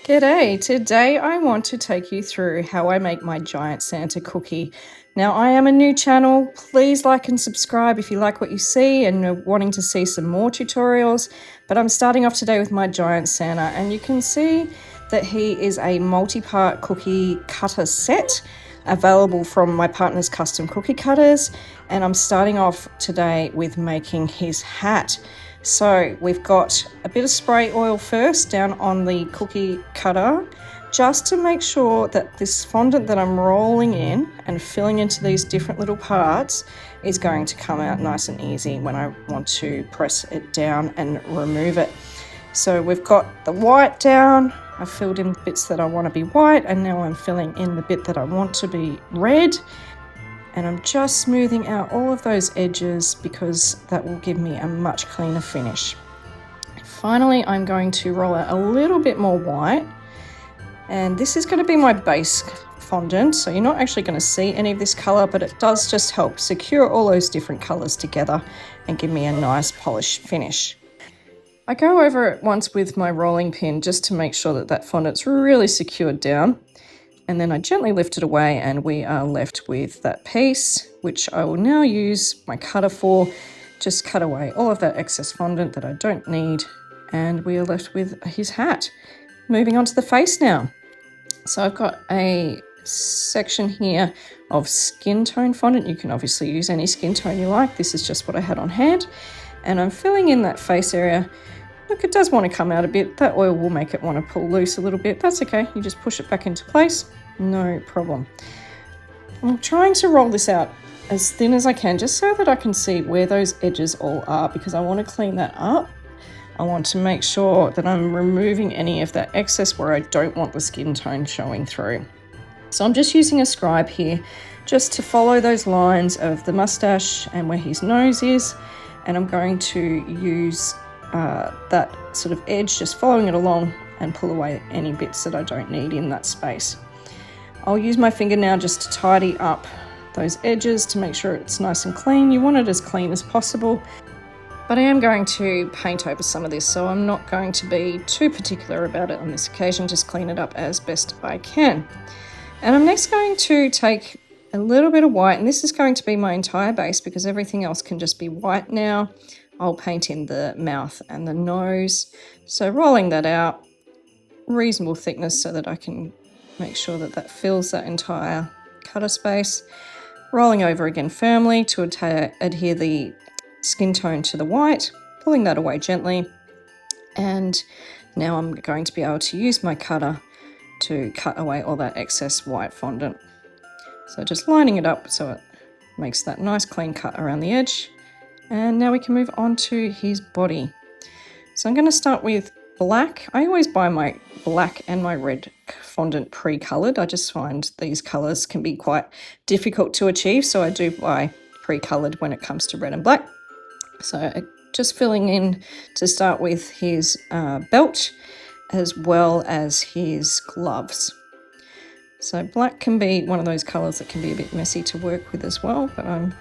G'day! Today I want to take you through how I make my giant Santa cookie. Now I am a new channel, please like and subscribe if you like what you see and are wanting to see some more tutorials, but I'm starting off today with my giant Santa, and you can see that he is a multi-part cookie cutter set available from my partner's custom cookie cutters, and I'm starting off today with making his hat. So we've got a bit of spray oil first down on the cookie cutter, just to make sure that this fondant that I'm rolling in and filling into these different little parts is going to come out nice and easy when I want to press it down and remove it. So we've got the white down, I filled in the bits that I want to be white, and now I'm filling in the bit that I want to be red. And I'm just smoothing out all of those edges because that will give me a much cleaner finish. Finally, I'm going to roll out a little bit more white, and this is going to be my base fondant, so you're not actually going to see any of this colour, but it does just help secure all those different colours together and give me a nice polished finish. I go over it once with my rolling pin just to make sure that that fondant's really secured down. And then I gently lift it away and we are left with that piece, which I will now use my cutter for. Just cut away all of that excess fondant that I don't need, and we are left with his hat. Moving on to the face now. So I've got a section here of skin tone fondant. You can obviously use any skin tone you like. This is just what I had on hand. And I'm filling in that face area. Look, it does want to come out a bit. That oil will make it want to pull loose a little bit. That's okay. You just push it back into place. No problem. I'm trying to roll this out as thin as I can, just so that I can see where those edges all are, because I want to clean that up. I want to make sure that I'm removing any of that excess where I don't want the skin tone showing through. So I'm just using a scribe here just to follow those lines of the mustache and where his nose is. And I'm going to use that sort of edge, just following it along, and pull away any bits that I don't need in that space. I'll use my finger now just to tidy up those edges to make sure it's nice and clean. You want it as clean as possible, but I am going to paint over some of this, so I'm not going to be too particular about it on this occasion, just clean it up as best I can. And I'm next going to take a little bit of white, and this is going to be my entire base because everything else can just be white now. I'll paint in the mouth and the nose. So rolling that out, reasonable thickness so that I can make sure that that fills that entire cutter space. Rolling over again firmly to adhere the skin tone to the white, pulling that away gently. And now I'm going to be able to use my cutter to cut away all that excess white fondant. So just lining it up so it makes that nice clean cut around the edge. And now we can move on to his body. So I'm going to start with black. I always buy my black and my red fondant pre-coloured. I just find these colours can be quite difficult to achieve, so I do buy pre-coloured when it comes to red and black. So just filling in to start with his belt as well as his gloves. So black can be one of those colours that can be a bit messy to work with as well, but I'm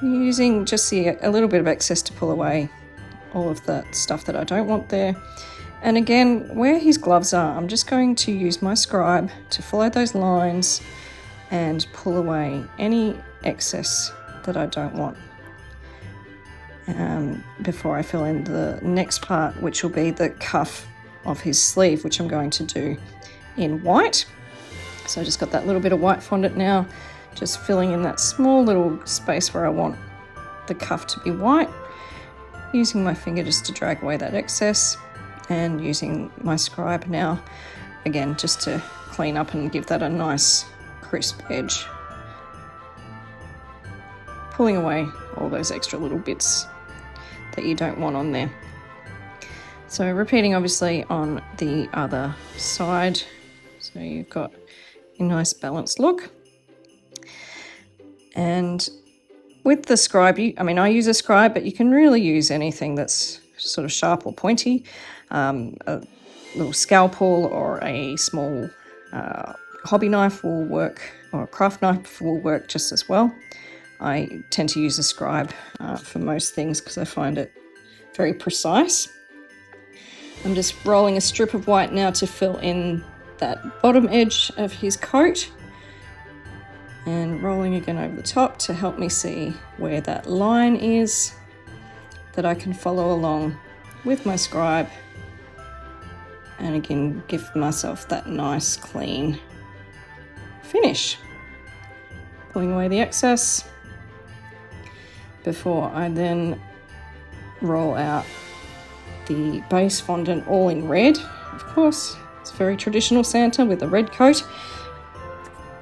using just a little bit of excess to pull away all of that stuff that I don't want there. And again, where his gloves are, I'm just going to use my scribe to follow those lines and pull away any excess that I don't want before I fill in the next part, which will be the cuff of his sleeve, which I'm going to do in white. So I just got that little bit of white fondant now, just filling in that small little space where I want the cuff to be white, using my finger just to drag away that excess, and using my scribe now, again, just to clean up and give that a nice crisp edge. Pulling away all those extra little bits that you don't want on there. So repeating obviously on the other side, so you've got a nice balanced look. And with the scribe, I use a scribe, but you can really use anything that's sort of sharp or pointy. A little scalpel or a small hobby knife will work, or a craft knife will work just as well. I tend to use a scribe for most things because I find it very precise. I'm just rolling a strip of white now to fill in that bottom edge of his coat, and rolling again over the top to help me see where that line is that I can follow along with my scribe, and again give myself that nice clean finish. Pulling away the excess before I then roll out the base fondant all in red. Of course, it's very traditional Santa with a red coat.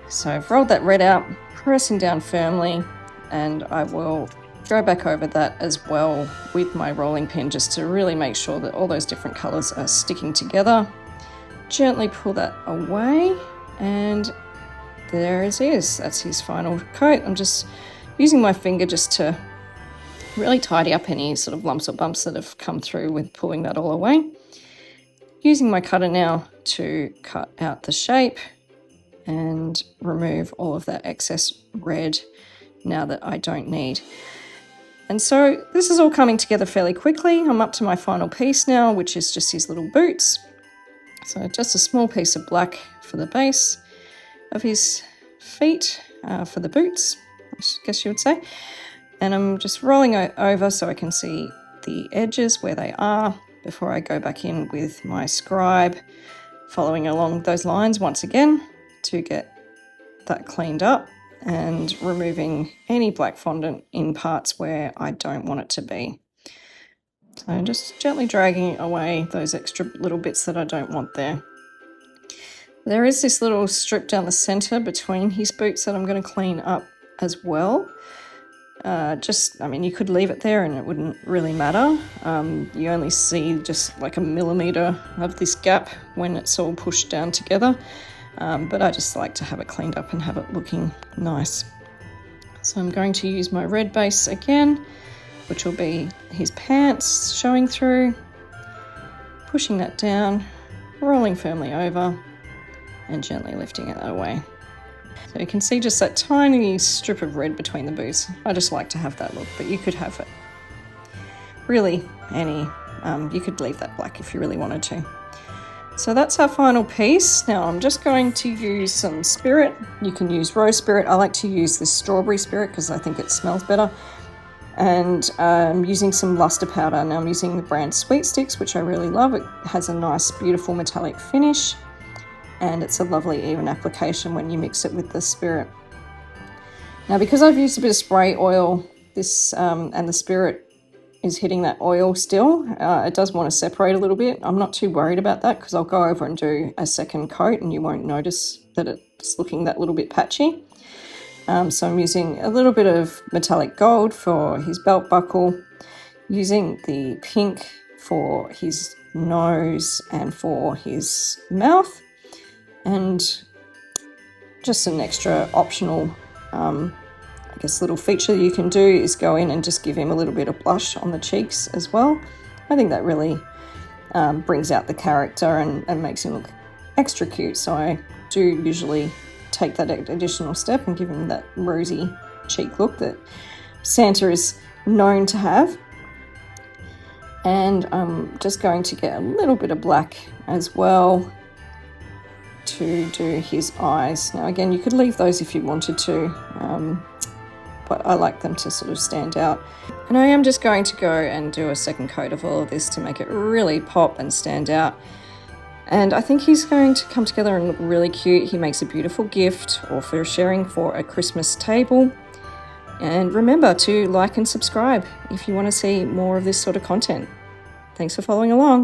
So I've rolled that red out, pressing down firmly, and I will go back over that as well with my rolling pin just to really make sure that all those different colours are sticking together. Gently pull that away, and there it is. That's his final coat. I'm just using my finger just to really tidy up any sort of lumps or bumps that have come through with pulling that all away. Using my cutter now to cut out the shape and remove all of that excess red now that I don't need. And so this is all coming together fairly quickly. I'm up to my final piece now, which is just his little boots. So just a small piece of black for the base of his feet, for the boots, I guess you would say. And I'm just rolling over so I can see the edges where they are before I go back in with my scribe, following along those lines once again to get that cleaned up and removing any black fondant in parts where I don't want it to be. So just gently dragging away those extra little bits that I don't want there. There is this little strip down the centre between his boots that I'm going to clean up as well. I mean, you could leave it there and it wouldn't really matter. You only see just like a millimetre of this gap when it's all pushed down together. But I just like to have it cleaned up and have it looking nice. So I'm going to use my red base again, which will be his pants showing through, pushing that down, rolling firmly over, and gently lifting it away. So you can see just that tiny strip of red between the boots. I just like to have that look, but you could have it really any, you could leave that black if you really wanted to. So that's our final piece. Now I'm just going to use some spirit. You can use rose spirit. I like to use this strawberry spirit because I think it smells better. And I'm using some luster powder. Now I'm using the brand Sweet Sticks, which I really love. It has a nice, beautiful metallic finish. And it's a lovely even application when you mix it with the spirit. Now because I've used a bit of spray oil, this and the spirit is hitting that oil still, it does want to separate a little bit. I'm not too worried about that because I'll go over and do a second coat and you won't notice that it's looking that little bit patchy. So I'm using a little bit of metallic gold for his belt buckle, using the pink for his nose and for his mouth, and just an extra optional I guess little feature you can do is go in and just give him a little bit of blush on the cheeks as well. I think that really brings out the character and makes him look extra cute. So I do usually take that additional step and give him that rosy cheek look that Santa is known to have. And I'm just going to get a little bit of black as well to do his eyes. Now again, you could leave those if you wanted to, but I like them to sort of stand out. And I am just going to go and do a second coat of all of this to make it really pop and stand out. And I think he's going to come together and look really cute. He makes a beautiful gift or for sharing for a Christmas table. And remember to like and subscribe if you want to see more of this sort of content. Thanks for following along.